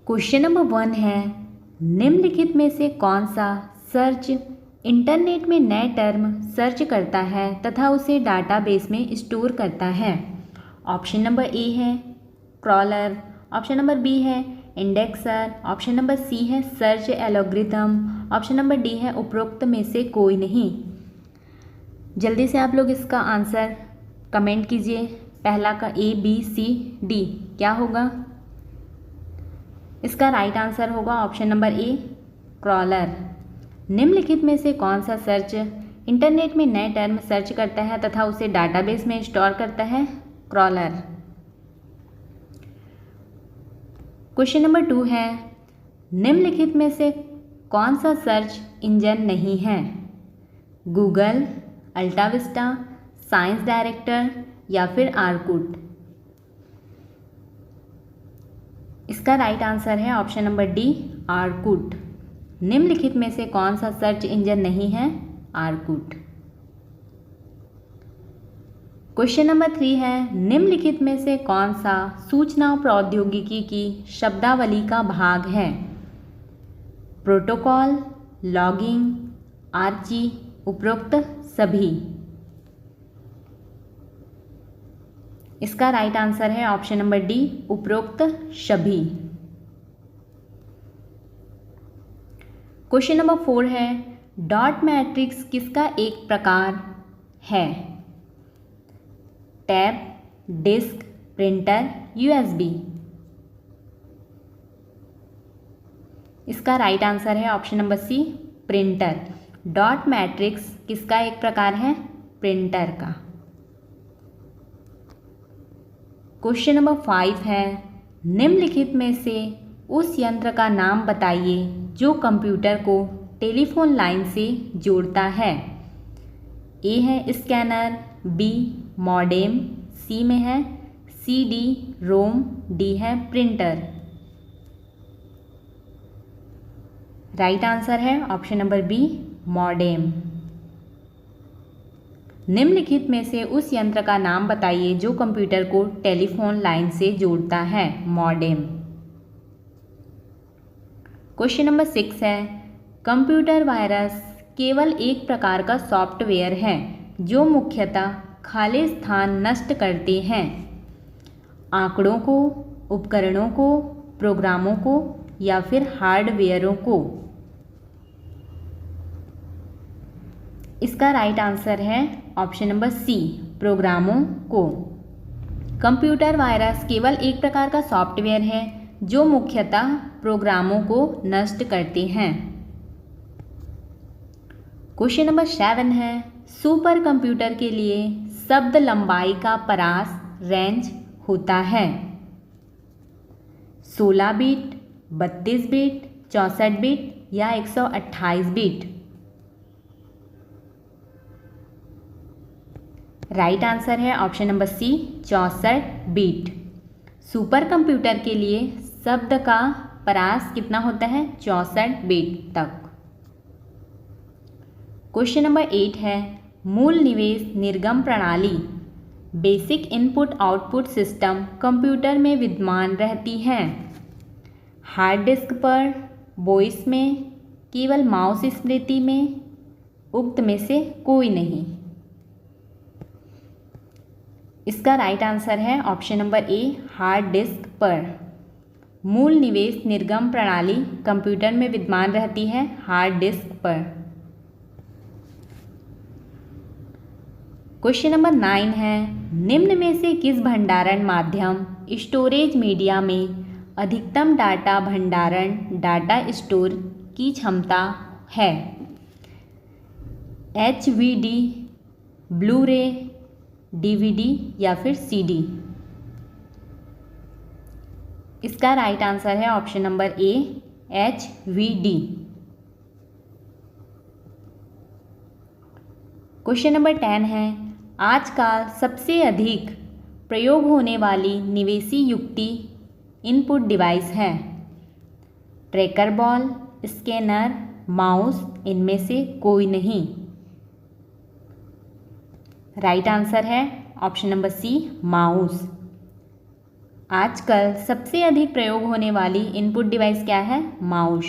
Question number 1 है, निम्नलिखित में से कौन सा सर्च इंटरनेट में नए टर्म सर्च करता है तथा उसे डाटाबेस में स्टोर करता है। ऑप्शन नंबर ए है क्रॉलर, ऑप्शन नंबर बी है इंडेक्सर, ऑप्शन नंबर सी है search algorithm, option number D है उपरोक्त में से कोई नहीं। जल्दी से आप लोग इसका आंसर कमेंट कीजिए। पहला का ए बी सी डी क्या होगा? इसका राइट आंसर होगा ऑप्शन नंबर ए क्रॉलर। निम्नलिखित में से कौन सा सर्च इंटरनेट में नए टर्म सर्च करता है तथा उसे डाटाबेस में स्टोर करता है? क्रॉलर। क्वेश्चन नंबर 2 है, निम्नलिखित में से कौन सा सर्च इंजन नहीं है? गूगल, अल्टाविस्टा, साइंस डायरेक्टर या फिर आर्कुट। इसका राइट आंसर है ऑप्शन नंबर डी आर्कुट। निम्नलिखित में से कौन सा सर्च इंजन नहीं है? आर्कुट। क्वेश्चन नंबर 3 है, निम्नलिखित में से कौन सा सूचना प्रौद्योगिकी की शब्दावली का भाग है? प्रोटोकॉल, लॉगिंग, आर्ची, उपरोक्त सभी। इसका राइट आंसर है ऑप्शन नंबर डी उपरोक्त सभी। क्वेश्चन नंबर 4 है, डॉट मैट्रिक्स किसका एक प्रकार है? Tab, disk, printer, USB. इसका राइट आंसर है option number C printer. Dot matrix किसका एक प्रकार है? प्रिंटर का। क्वेश्चन नंबर 5 है, निम्नलिखित में से उस यंत्र का नाम बताइए जो कंप्यूटर को टेलीफोन लाइन से जोड़ता है। ए है स्कैनर, बी मॉडेम, सी में है सीडी रोम, डी है प्रिंटर। राइट आंसर है ऑप्शन नंबर बी मॉडेम। निम्नलिखित में से उस यंत्र का नाम बताइए जो कंप्यूटर को टेलीफोन लाइन से जोड़ता है। मॉडेम। क्वेश्चन नंबर 6 है, कंप्यूटर वायरस केवल एक प्रकार का सॉफ्टवेयर है जो मुख्यतः खाली स्थान नष्ट करते हैं। आंकड़ों को, उपकरणों को, प्रोग्रामों को या फिर हार्डवेयरों को। इसका राइट आंसर है ऑप्शन नंबर सी प्रोग्रामों को। कंप्यूटर वायरस केवल एक प्रकार का सॉफ्टवेयर है जो मुख्यतः प्रोग्रामों को नष्ट करते हैं। क्वेश्चन नंबर 7 है, सुपर कंप्यूटर के लिए शब्द लंबाई का परास रेंज होता है 16 बिट, 32 बिट, 64 बिट या 128 बिट। राइट आंसर है option number C 64 bit. Supercomputer के लिए शब्द का परास कितना होता है? 64 बिट तक। क्वेश्चन नंबर 8 है, मूल निवेश निर्गम प्रणाली basic input output system computer में विद्यमान रहती है। हार्ड डिस्क पर, वॉइस में, केवल माउस स्मृति में, उक्त में से कोई नहीं। इसका राइट आंसर है option number a hard disk पर। मूल निवेश निर्गम प्रणाली कंप्यूटर में विद्यमान रहती है हार्ड डिस्क पर। क्वेश्चन नंबर 9 है, निम्न में से किस भंडारण माध्यम स्टोरेज मीडिया में अधिकतम डाटा भंडारण डाटा स्टोर की क्षमता है? HVD, ब्लू रे, DVD या फिर CD। इसका राइट आंसर है ऑप्शन नंबर ए HVD। क्वेश्चन नंबर 10 है, आजकल सबसे अधिक प्रयोग होने वाली निवेशी युक्ति इनपुट डिवाइस है? ट्रैकर बॉल, स्कैनर, माउस, इनमें से कोई नहीं। राइट आंसर है ऑप्शन नंबर सी माउस। आजकल सबसे अधिक प्रयोग होने वाली इनपुट डिवाइस क्या है? माउस।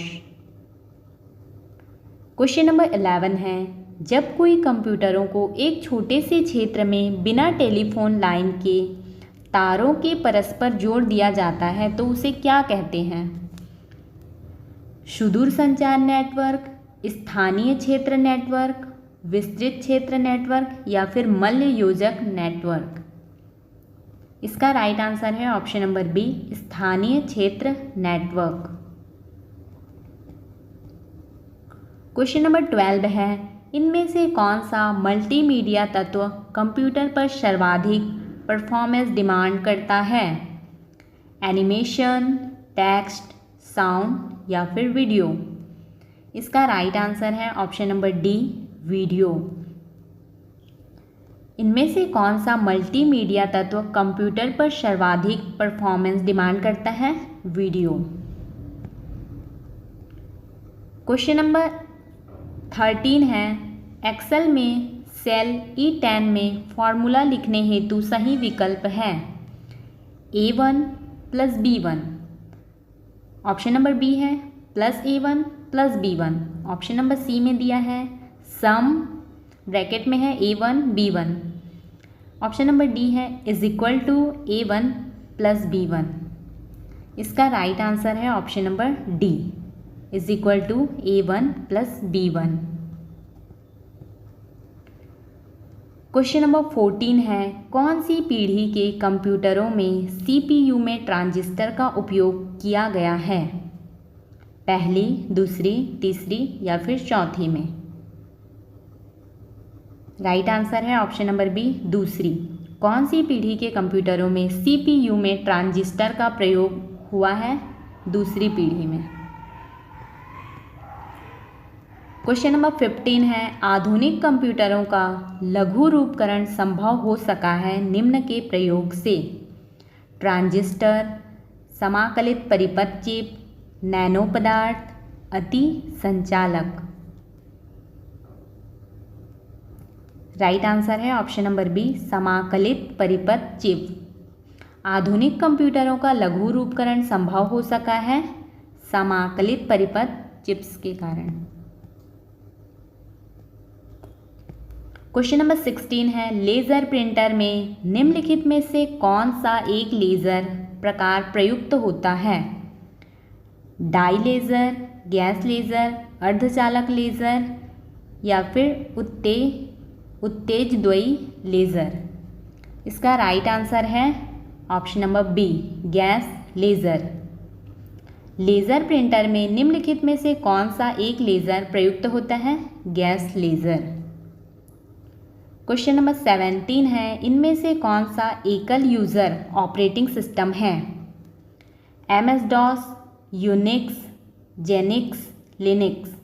क्वेश्चन नंबर 11 है, जब कोई कंप्यूटरों को एक छोटे से क्षेत्र में बिना टेलीफोन लाइन के तारों के परस्पर जोड़ दिया जाता है तो उसे क्या कहते हैं? सुदूर संचार नेटवर्क, स्थानीय क्षेत्र नेटवर्क, विस्तृत क्षेत्र नेटवर्क या फिर मल्ल योजक नेटवर्क। इसका राइट आंसर है ऑप्शन नंबर बी, स्थानीय क्षेत्र नेटवर्क। क्वेश्चन नंबर 12 है, इनमें से कौन सा मल्टीमीडिया तत्व कंप्यूटर पर सर्वाधिक परफॉर्मेंस डिमांड करता है? एनिमेशन, टेक्स्ट, साउंड या फिर वीडियो। इसका राइट आंसर है ऑप्शन नंबर डी, वीडियो। इनमें से कौन सा मल्टीमीडिया तत्व कंप्यूटर पर सर्वाधिक परफॉर्मेंस डिमांड करता है? वीडियो। क्वेश्चन नंबर 13 है, एक्सेल में सेल E10 में फॉर्मूला लिखने हेतु सही विकल्प है A1 plus B1, option number B है plus A1 plus B1, option number C में दिया है सम ब्रैकेट में है A1 B1, option number D है is equal to A1 plus B1। इसका राइट आंसर है option number D, is equal to A1 plus B1। Question number 14 है, कौन सी पीढ़ी के कंप्यूटरों में CPU में ट्रांजिस्टर का उपयोग किया गया है? पहली, दूसरी, तीसरी या फिर चौथी में? राइट आंसर है ऑप्शन नंबर बी, दूसरी। कौन सी पीढ़ी के कंप्यूटरों में CPU में ट्रांजिस्टर का प्रयोग हुआ है? दूसरी पीढ़ी में। क्वेश्चन नंबर 15 है, आधुनिक कंप्यूटरों का लघु रूपकरण संभव हो सका है निम्न के प्रयोग से? ट्रांजिस्टर, समाकलित परिपथ चिप, नैनो पदार्थ, अति संचालक। राइट आंसर है ऑप्शन नंबर बी, समाकलित परिपथ चिप। आधुनिक कंप्यूटरों का लघु रूपकरण संभव हो सका है समाकलित परिपथ चिप्स के कारण। क्वेश्चन नंबर 16 है, लेज़र प्रिंटर में निम्नलिखित में से कौन सा एक लेज़र प्रकार प्रयुक्त होता है? डाई लेज़र, गैस लेज़र, अर्धचालक लेज़र या फिर उत्तेजद्वयी लेज़र। इसका राइट आंसर है option number B, gas laser. Laser printer में निम्नलिखित में से कौन सा एक लेज़र प्रयुक्त होता है? Gas laser. क्वेश्चन नंबर 17 है, इनमें से कौन सा एकल यूज़र ऑपरेटिंग सिस्टम है? MS-DOS, Unix, Xenix, Linux.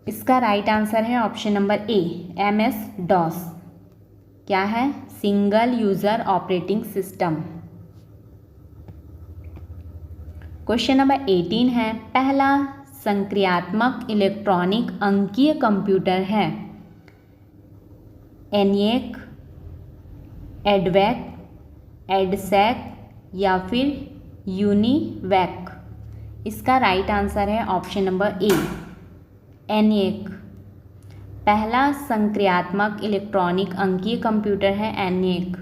इसका राइट आंसर है ऑप्शन नंबर ए, MS-DOS। क्या है? Single user operating system. Question number 18 है, पहला संक्रियात्मक इलेक्ट्रॉनिक अंकीय कंप्यूटर है? ENIAC, एडवैक, एडसैक या फिर यूनिवैक। इसका राइट आंसर है ऑप्शन नंबर ए, ENIAC। पहला संक्रियात्मक इलेक्ट्रॉनिक अंकीय कंप्यूटर है ENIAC।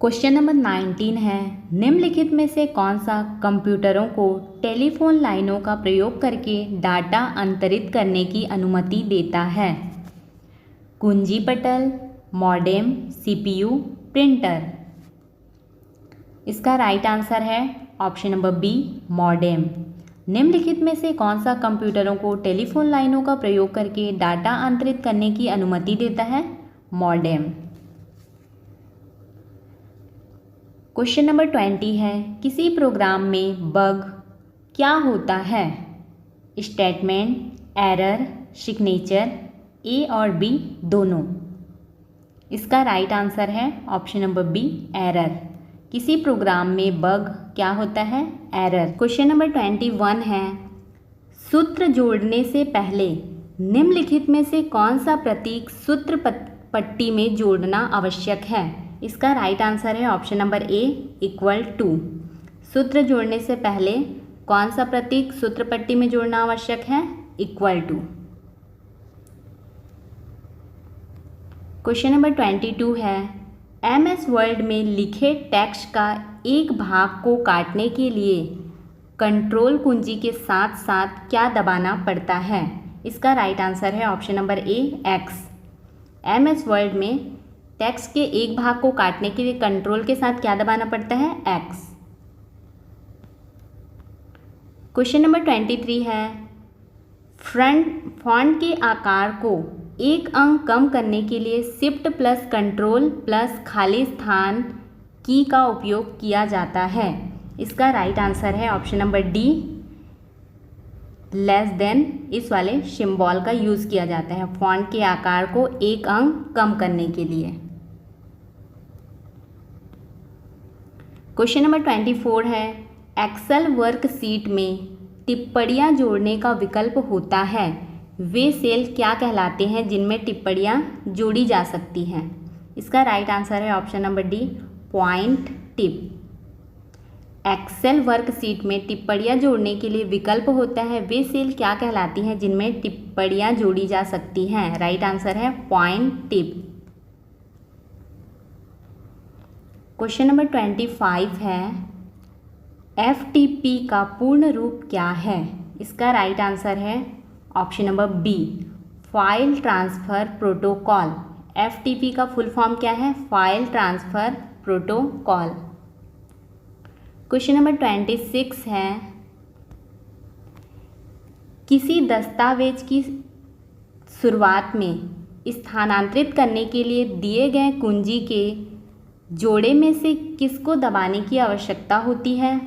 क्वेश्चन नंबर 19 है, निम्नलिखित में से कौन सा कंप्यूटरों को टेलीफोन लाइनों का प्रयोग करके डाटा अंतरित करने की अनुमति देता है? कुंजी पटल, मॉडेम, CPU, प्रिंटर। इसका राइट आंसर है ऑप्शन नंबर बी, मॉडेम। निम्नलिखित में से कौन सा कंप्यूटरों को टेलीफोन लाइनों का प्रयोग करके डाटा अंतरित करने की अनुमति देता है? मॉडेम। क्वेश्चन नंबर 20 है, किसी प्रोग्राम में बग क्या होता है? स्टेटमेंट, एरर, सिग्नेचर, ए और बी दोनों। इसका राइट आंसर है ऑप्शन नंबर बी, एरर। किसी प्रोग्राम में बग क्या होता है? एरर। क्वेश्चन नंबर 21 है, सूत्र जोड़ने से पहले निम्नलिखित में से कौन सा प्रतीक सूत्र पट्टी में जोड़ना आवश्यक है? इसका राइट आंसर है ऑप्शन नंबर ए =। सूत्र जोड़ने से पहले कौन सा प्रतीक सूत्र पट्टी में जोड़ना आवश्यक है? =। क्वेश्चन नंबर 22 है, MS वर्ड में लिखे टेक्स्ट का एक भाग को काटने के लिए कंट्रोल कुंजी के साथ साथ क्या दबाना पड़ता है? इसका राइट आंसर है ऑप्शन नंबर ए X। MS वर्ड में टेक्स्ट के एक भाग को काटने के लिए कंट्रोल के साथ क्या दबाना पड़ता है? X। क्वेश्चन नंबर 23 है, फॉन्ट के आकार को एक अंक कम करने के लिए शिफ्ट प्लस कंट्रोल प्लस खाली स्थान की का उपयोग किया जाता है। इसका राइट आंसर है ऑप्शन नंबर डी <<, इस वाले सिंबल का यूज़ किया जाता है फॉन्ट के आकार को एक अंक कम करने के लिए। क्वेश्चन नंबर 24 है, एक्सेल वर्कशीट में टिप्पणियाँ जोड़ने का विकल्प होता है, वे सेल क्या कहलाते हैं जिनमें टिप्पणियाँ जोड़ी जा सकती हैं? इसका राइट आंसर है option number D point tip. Excel worksheet में टिप्पणियाँ जोड़ने के लिए विकल्प होता है, वे सेल क्या कहलाती हैं जिनमें टिप्पणियाँ जोड़ी जा सकती हैं? राइट आंसर है पॉइंट टिप। क्वेश्चन नंबर 25 है, FTP का पूर्ण रूप क्या है? इसका राइट आंसर है option number B file transfer protocol. FTP का फुल फॉर्म क्या है? File transfer protocol. Question number 26 है, किसी दस्तावेज की शुरुआत में स्थानांतरित करने के लिए दिए गए कुंजी के जोड़े में से किसको दबाने की आवश्यकता होती है?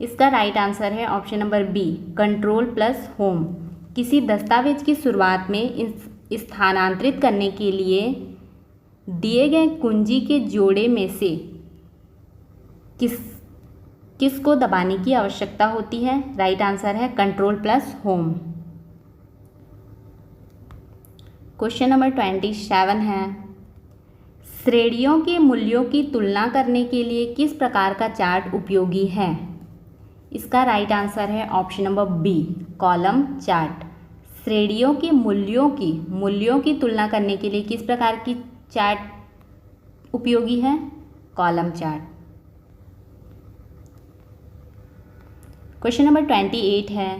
इसका राइट आंसर है option number B control plus home. किसी दस्तावेज की शुरुआत में स्थानांतरित करने के लिए दिए गए कुंजी के जोड़े में से किसको दबाने की आवश्यकता होती है? राइट आंसर है control plus home. Question number 27 है, श्रेणियों के मूल्यों की तुलना करने के लिए किस प्रकार का चार्ट उपयोगी है? इसका राइट आंसर है option number B column chart. श्रेणियों के मूल्यों की तुलना करने के लिए किस प्रकार की चार्ट उपयोगी है? Column chart. क्वेश्चन नंबर 28 है,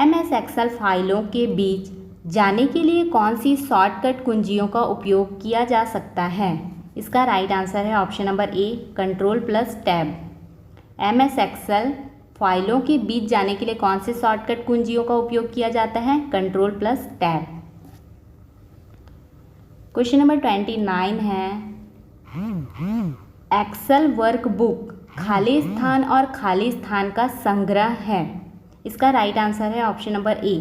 MS एक्सेल फाइलों के बीच जाने के लिए कौन सी शॉर्टकट कुंजियों का उपयोग किया जा सकता है? इसका राइट आंसर है option number A control plus tab. MS Excel फाइलों के बीच जाने के लिए कौन से शॉर्टकट कुंजियों का उपयोग किया जाता है? Control plus tab. Question number 29 है, एक्सेल वर्कबुक खाली स्थान और खाली स्थान का संग्रह है। इसका राइट आंसर है ऑप्शन नंबर ए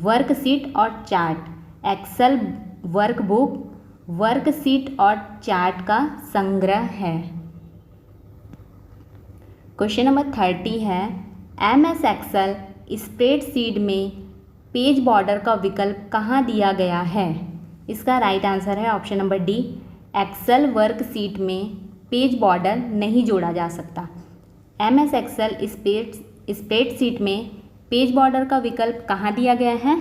वर्कशीट और चार्ट। एक्सेल वर्कबुक वर्कशीट और चार्ट का संग्रह है। क्वेश्चन नंबर 30 है, MS एक्सेल स्प्रेडशीट में पेज बॉर्डर का विकल्प कहाँ दिया गया है? इसका राइट आंसर है option number D Excel worksheet में पेज बॉर्डर नहीं जोड़ा जा सकता। MS एक्सेल स्प्रेडशीट में पेज बॉर्डर का विकल्प कहाँ दिया गया है?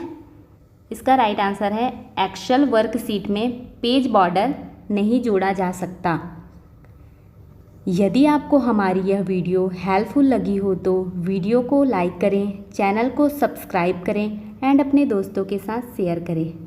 इसका राइट आंसर है एक्सेल वर्कशीट में पेज बॉर्डर नहीं जोड़ा जा सकता। यदि आपको हमारी यह वीडियो हेल्पफुल लगी हो तो वीडियो को लाइक करें, चैनल को सब्सक्राइब करें एंड अपने दोस्तों के साथ शेयर करें।